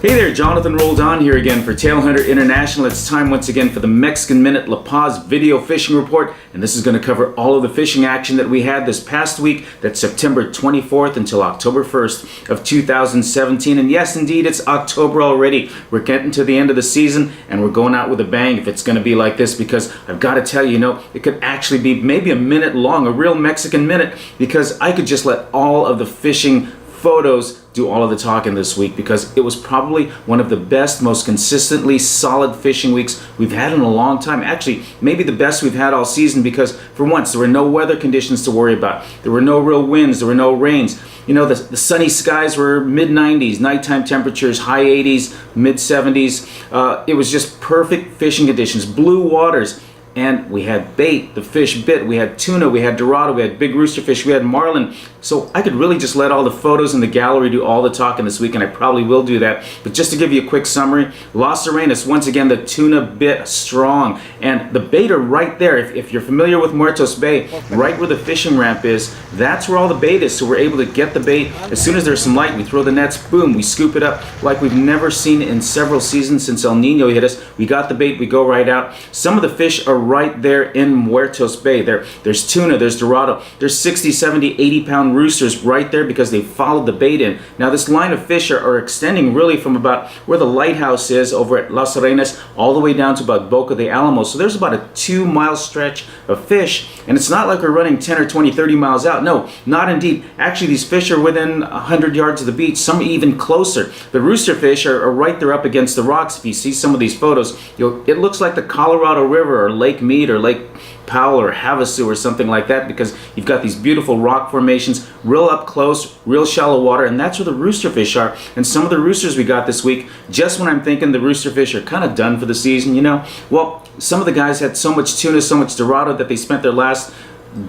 Hey there, Jonathan Roldan here again for Tailhunter International. It's time once again for the Mexican Minute La Paz video fishing report, and this is going to cover all of the fishing action that we had this past week. That's September 24th until October 1st of 2017. And yes, indeed, it's October already. We're getting to the end of the season, and we're going out with a bang if it's going to be like this, because I've got to tell you, it could actually be maybe a minute long, a real Mexican minute, because I could just let all of the fishing photos do all of the talking this week, because it was probably one of the best, most consistently solid fishing weeks we've had in a long time. Actually, maybe the best we've had all season, because for once there were no weather conditions to worry about. There were no real winds, there were no rains. The sunny skies were mid-90s, nighttime temperatures high 80s, mid-70s. It was just perfect fishing conditions, blue waters. And we had bait, the fish bit, we had tuna, we had dorado, we had big rooster fish, we had marlin. So I could really just let all the photos in the gallery do all the talking this week, and I probably will do that. But just to give you a quick summary, Las Arenas, once again, the tuna bit strong. And the bait are right there. If you're familiar with Muertos Bay, right where the fishing ramp is, that's where all the bait is. So we're able to get the bait. As soon as there's some light, we throw the nets, boom, we scoop it up like we've never seen in several seasons since El Nino hit us. We got the bait, we go right out. Some of the fish are right there in Muertos Bay. There's tuna, there's dorado, there's 60, 70, 80 pound roosters right there because they followed the bait in. Now this line of fish are extending really from about where the lighthouse is over at Las Arenas all the way down to about Boca de Alamo. So there's about a 2-mile stretch of fish, and it's not like we're running 10 or 20, 30 miles out. No, not indeed. Actually, these fish are within 100 yards of the beach, some even closer. The rooster fish are right there up against the rocks. If you see some of these photos, it looks like the Colorado River or Lake Mead or Lake Powell or Havasu or something like that, because you've got these beautiful rock formations, real up close, real shallow water, and that's where the rooster fish are. And some of the roosters we got this week, just when I'm thinking the rooster fish are kind of done for the season, well, some of the guys had so much tuna, so much dorado that they spent their last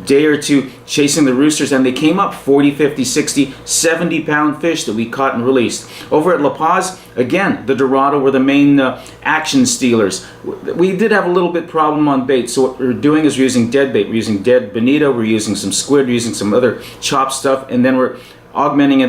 day or two chasing the roosters, and they came up 40, 50, 60, 70 pound fish that we caught and released. Over at La Paz, again, the dorado were the main action stealers. We did have a little bit problem on bait, so what we're doing is we're using dead bait. We're using dead bonito, we're using some squid, we're using some other chopped stuff, and then we're augmenting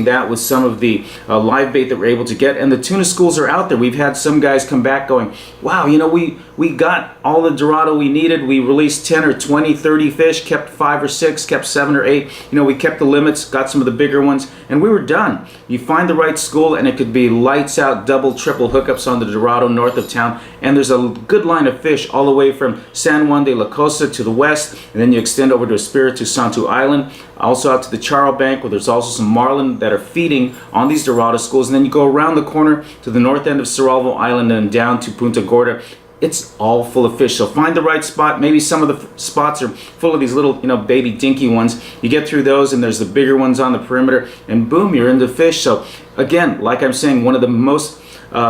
that with some of the live bait that we're able to get. And the tuna schools are out there. We've had some guys come back going, wow, we got all the dorado we needed. We released 10 or 20, 30 fish, kept 5 or 6, kept 7 or 8. We kept the limits, got some of the bigger ones, and we were done. You find the right school, and it could be lights out, double, triple hookups on the dorado north of town. And there's a good line of fish all the way from San Juan de la Costa to the west, and then you extend over to Espiritu Santo Island, also out to the Charo Bank, where there's also some marlin that are feeding on these dorado schools. And then you go around the corner to the north end of Cerralvo Island and down to Punta Gorda. It's all full of fish. So find the right spot. Maybe some of the spots are full of these little, baby dinky ones. You get through those, and there's the bigger ones on the perimeter, and boom, you're into fish. So again, like I'm saying, one of the most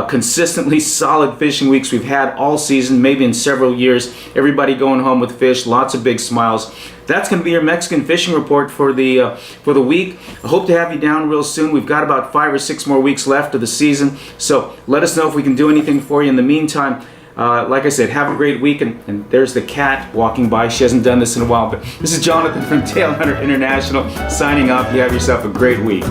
consistently solid fishing weeks we've had all season, maybe in several years. Everybody going home with fish, lots of big smiles. That's going to be your Mexican fishing report for the week. I hope to have you down real soon. We've got about 5 or 6 more weeks left of the season, so let us know if we can do anything for you. In the meantime, like I said, have a great week. And there's the cat walking by. She hasn't done this in a while, but this is Jonathan from Tailhunter International signing off. You have yourself a great week.